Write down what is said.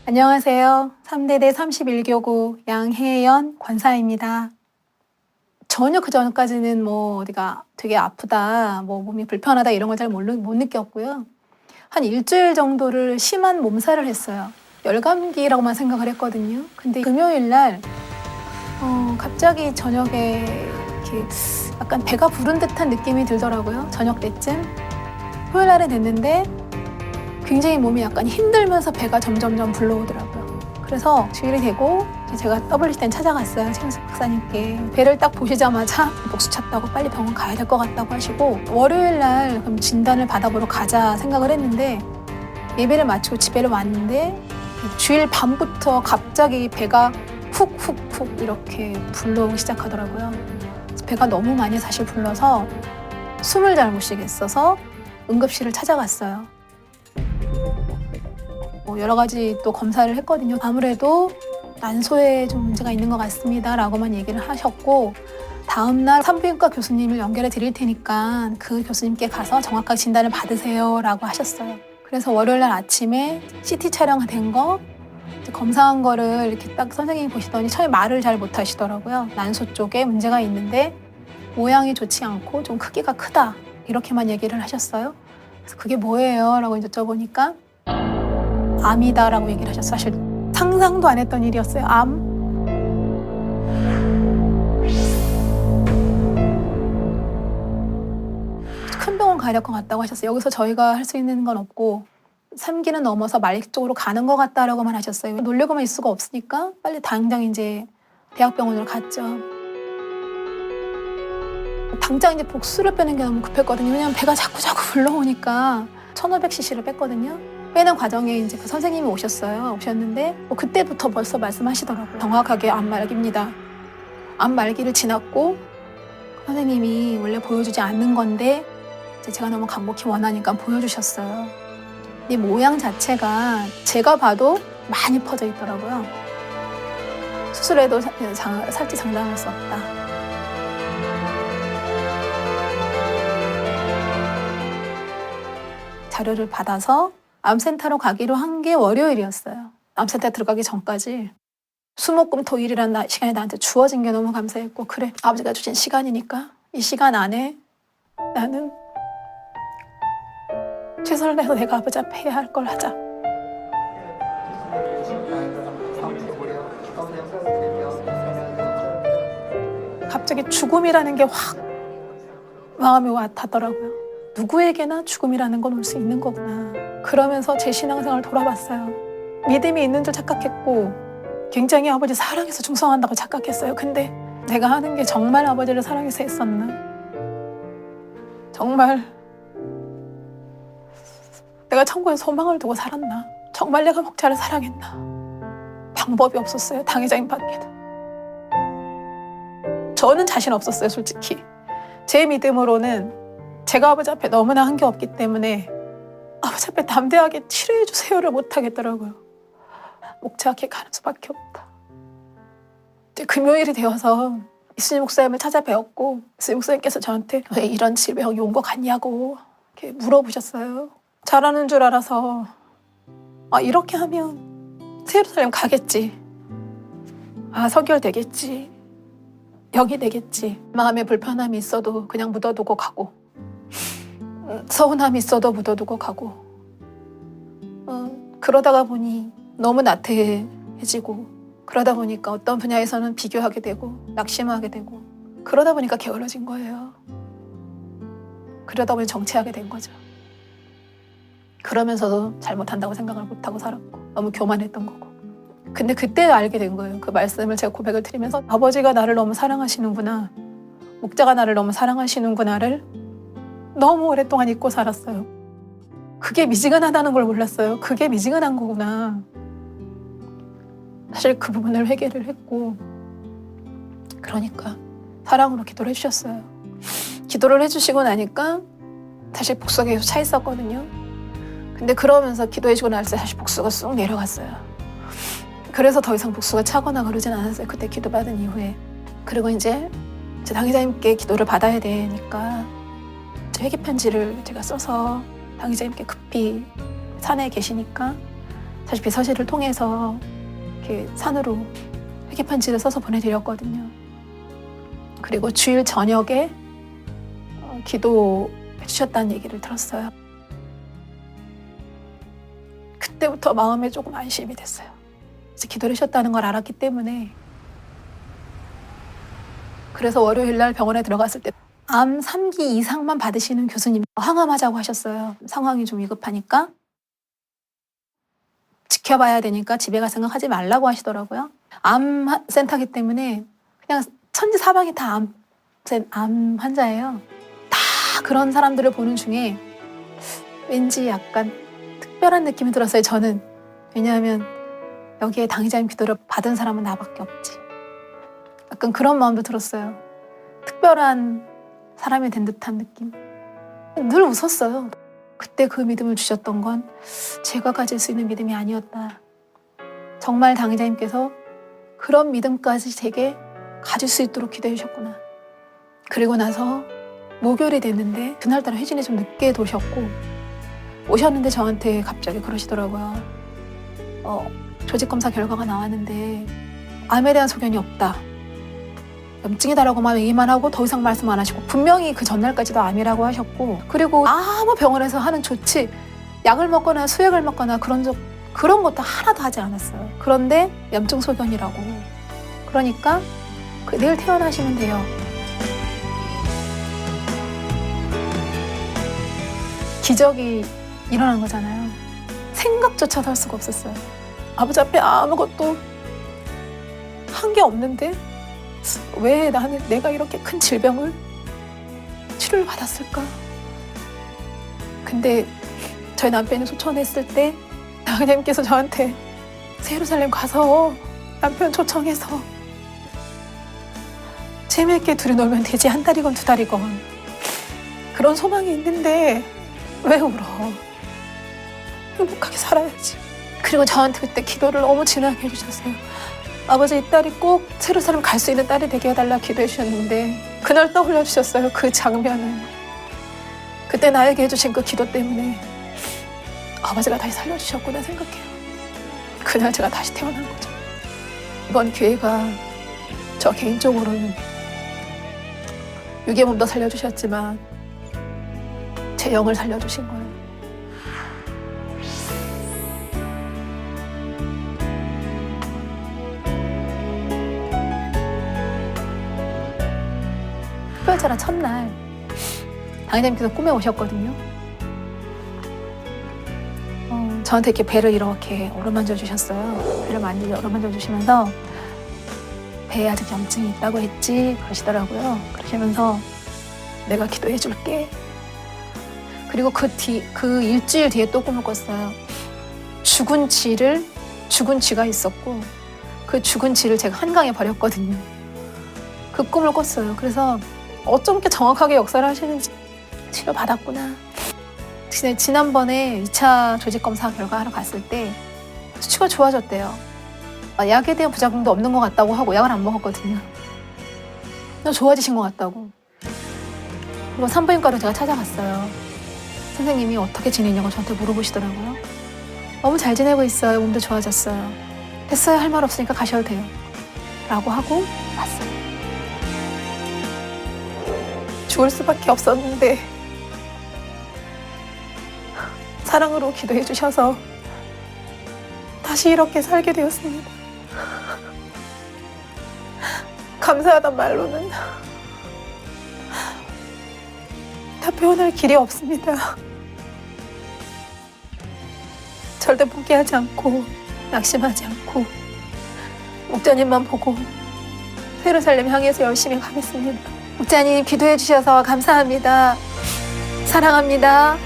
안녕하세요. 3대대 31교구 양혜연 권사입니다. 전혀 그 전까지는 어디가 되게 아프다, 몸이 불편하다 이런 걸 잘 못 느꼈고요. 한 일주일 정도를 심한 몸살을 했어요. 열감기라고만 생각을 했거든요. 근데 금요일 날 갑자기 저녁에 이렇게 약간 배가 부른 듯한 느낌이 들더라고요. 저녁 때쯤. 토요일 날에 됐는데 굉장히 몸이 약간 힘들면서 배가 점점점 불러오더라고요. 그래서 주일이 되고 제가 WCTN 찾아갔어요. 최은숙 박사님께. 배를 딱 보시자마자 복수 찼다고 빨리 병원 가야 될 것 같다고 하시고, 월요일 날 그럼 진단을 받아보러 가자 생각을 했는데, 예배를 마치고 집에 왔는데 주일 밤부터 갑자기 배가 훅훅훅 이렇게 불러오기 시작하더라고요. 배가 너무 많이 사실 불러서 숨을 잘 못 쉬겠어서 응급실을 찾아갔어요. 여러 가지 또 검사를 했거든요. 아무래도 난소에 좀 문제가 있는 것 같습니다 라고만 얘기를 하셨고, 다음날 산부인과 교수님을 연결해 드릴 테니까 그 교수님께 가서 정확하게 진단을 받으세요 라고 하셨어요. 그래서 월요일날 아침에 CT 촬영된 거 검사한 거를 이렇게 딱 선생님이 보시더니 처음에 말을 잘 못 하시더라고요. 난소 쪽에 문제가 있는데 모양이 좋지 않고 좀 크기가 크다 이렇게만 얘기를 하셨어요. 그래서 그게 뭐예요? 라고 여쭤보니까 암이다라고 얘기를 하셨어요. 사실 상상도 안 했던 일이었어요. 암. 큰 병원 가야 될 것 같다고 하셨어요. 여기서 저희가 할 수 있는 건 없고 3기는 넘어서 말기 쪽으로 가는 것 같다라고만 하셨어요. 놀려고만 있을 수가 없으니까 빨리 당장 이제 대학병원으로 갔죠. 당장 이제 복수를 빼는 게 너무 급했거든요. 왜냐면 배가 자꾸 불러오니까 1500cc를 뺐거든요. 빼는 과정에 이제 그 선생님이 오셨는데 그때부터 벌써 말씀하시더라고요. 정확하게 암 말기입니다. 암 말기를 지났고 선생님이 원래 보여주지 않는 건데 제가 너무 간곡히 원하니까 보여주셨어요. 이 모양 자체가 제가 봐도 많이 퍼져 있더라고요. 수술해도 살찌 장담할 수 없다. 자료를 받아서 암센터로 가기로 한 게 월요일이었어요. 암센터 들어가기 전까지 수목금토일이라는 시간이 나한테 주어진 게 너무 감사했고, 그래 아버지가 주신 시간이니까 이 시간 안에 나는 최선을 다해서 내가 아버지 앞에 해야 할 걸 하자. 갑자기 죽음이라는 게 확 마음에 와 닿더라고요. 누구에게나 죽음이라는 건 올 수 있는 거구나. 그러면서 제 신앙생활을 돌아봤어요. 믿음이 있는 줄 착각했고 굉장히 아버지 사랑해서 충성한다고 착각했어요. 근데 내가 하는 게 정말 아버지를 사랑해서 했었나? 정말 내가 천국에 소망을 두고 살았나? 정말 내가 목자를 사랑했나? 방법이 없었어요. 당회장님 밖에는. 저는 자신 없었어요. 솔직히. 제 믿음으로는 제가 아버지 앞에 너무나 한 게 없기 때문에 아버지 앞에 담대하게 치료해 주세요를 못 하겠더라고요. 목자에게 가는 수밖에 없다. 이제 금요일이 되어서 이수님 목사님을 찾아뵈었고, 이수님 목사님께서 저한테 왜 이런 질병이 온 것 같냐고 이렇게 물어보셨어요. 잘하는 줄 알아서 이렇게 하면 예루살렘 가겠지. 서결 되겠지. 영이 되겠지. 마음에 불편함이 있어도 그냥 묻어두고 가고, 서운함이 있어도 묻어두고 가고, 그러다가 보니 너무 나태해지고, 그러다 보니까 어떤 분야에서는 비교하게 되고 낙심하게 되고, 그러다 보니까 게을러진 거예요. 그러다 보니 정체하게 된 거죠. 그러면서도 잘못한다고 생각을 못하고 살았고 너무 교만했던 거고. 근데 그때 알게 된 거예요. 그 말씀을 제가 고백을 드리면서 아버지가 나를 너무 사랑하시는구나, 목자가 나를 너무 사랑하시는구나를 너무 오랫동안 잊고 살았어요. 그게 미지근하다는 걸 몰랐어요. 그게 미지근한 거구나. 사실 그 부분을 회개를 했고, 그러니까 사랑으로 기도를 해주셨어요. 기도를 해주시고 나니까 사실 복수가 계속 차 있었거든요. 근데 그러면서 기도해주고 날 때 사실 복수가 쑥 내려갔어요. 그래서 더 이상 복수가 차거나 그러진 않았어요. 그때 기도받은 이후에. 그리고 이제 제 당회자님께 기도를 받아야 되니까 회개 편지를 제가 써서 당회자님께 급히 산에 계시니까 다시피 서실을 통해서 이렇게 산으로 회개 편지를 써서 보내드렸거든요. 그리고 주일 저녁에 기도해 주셨다는 얘기를 들었어요. 그때부터 마음에 조금 안심이 됐어요. 그래서 기도를 하셨다는 걸 알았기 때문에. 그래서 월요일 날 병원에 들어갔을 때 암 3기 이상만 받으시는 교수님 항암하자고 하셨어요. 상황이 좀 위급하니까 지켜봐야 되니까 집에 갈 생각하지 말라고 하시더라고요. 암 센터기 때문에 그냥 천지사방이 다 암 환자예요. 다 그런 사람들을 보는 중에 왠지 약간 특별한 느낌이 들었어요. 저는. 왜냐하면 여기에 당의자님 기도를 받은 사람은 나밖에 없지. 약간 그런 마음도 들었어요. 특별한 사람이 된 듯한 느낌. 늘 웃었어요. 그때 그 믿음을 주셨던 건 제가 가질 수 있는 믿음이 아니었다. 정말 당의자님께서 그런 믿음까지 제게 가질 수 있도록 기도해 주셨구나. 그리고 나서 목요일이 됐는데 그날따라 혜진이 좀 늦게 도셨고 오셨는데 저한테 갑자기 그러시더라고요. 조직검사 결과가 나왔는데 암에 대한 소견이 없다. 염증이다라고만 얘기만 하고 더 이상 말씀 안 하시고 분명히 그 전날까지도 암이라고 하셨고 그리고 아무 병원에서 하는 조치 약을 먹거나 수액을 먹거나 그런 것도 하나도 하지 않았어요. 그런데 염증 소견이라고. 그러니까 내일 퇴원하시면 돼요. 기적이 일어난 거잖아요. 생각조차도 할 수가 없었어요. 아버지 앞에 아무것도 한 게 없는데 왜 내가 이렇게 큰 질병을 치료를 받았을까? 근데 저희 남편이 소천했을 때 당의자님께서 저한테 예루살렘 가서 남편 초청해서 재미있게 둘이 놀면 되지. 한 달이건 두 달이건. 그런 소망이 있는데 왜 울어? 행복하게 살아야지. 그리고 저한테 그때 기도를 너무 진하게 해주셨어요. 아버지 이 딸이 꼭 예루살렘 갈 수 있는 딸이 되게 해달라 기도해 주셨는데 그날 떠올려 주셨어요. 그 장면을. 그때 나에게 해주신 그 기도 때문에 아버지가 다시 살려주셨구나 생각해요. 그날 제가 다시 태어난 거죠. 이번 기회가 저 개인적으로는 육의 몸도 살려주셨지만 제 영을 살려주신 거예요. 특별자라 첫날 당의자님께서 꿈에 오셨거든요. 저한테 이렇게 배를 이렇게 어루만져 주셨어요. 배를 어루만져 주시면서 배에 아직 염증이 있다고 했지 그러시더라고요. 그러시면서 내가 기도해 줄게. 그리고 그 일주일 뒤에 또 꿈을 꿨어요. 죽은 쥐가 있었고 그 죽은 쥐를 제가 한강에 버렸거든요. 그 꿈을 꿨어요. 그래서 어쩜 이렇게 정확하게 역사를 하시는지 치료받았구나. 지난번에 2차 조직검사 결과하러 갔을 때 수치가 좋아졌대요. 약에 대한 부작용도 없는 것 같다고 하고 약을 안 먹었거든요. 좋아지신 것 같다고. 그리고 산부인과로 제가 찾아갔어요. 선생님이 어떻게 지내냐고 저한테 물어보시더라고요. 너무 잘 지내고 있어요. 몸도 좋아졌어요. 됐어요. 할 말 없으니까 가셔도 돼요. 라고 하고 왔어요. 죽을 수밖에 없었는데 사랑으로 기도해 주셔서 다시 이렇게 살게 되었습니다. 감사하단 말로는 다 표현할 길이 없습니다. 절대 포기하지 않고 낙심하지 않고 목자님만 보고 예루살렘 향해서 열심히 가겠습니다. 목자님 기도해 주셔서 감사합니다. 사랑합니다.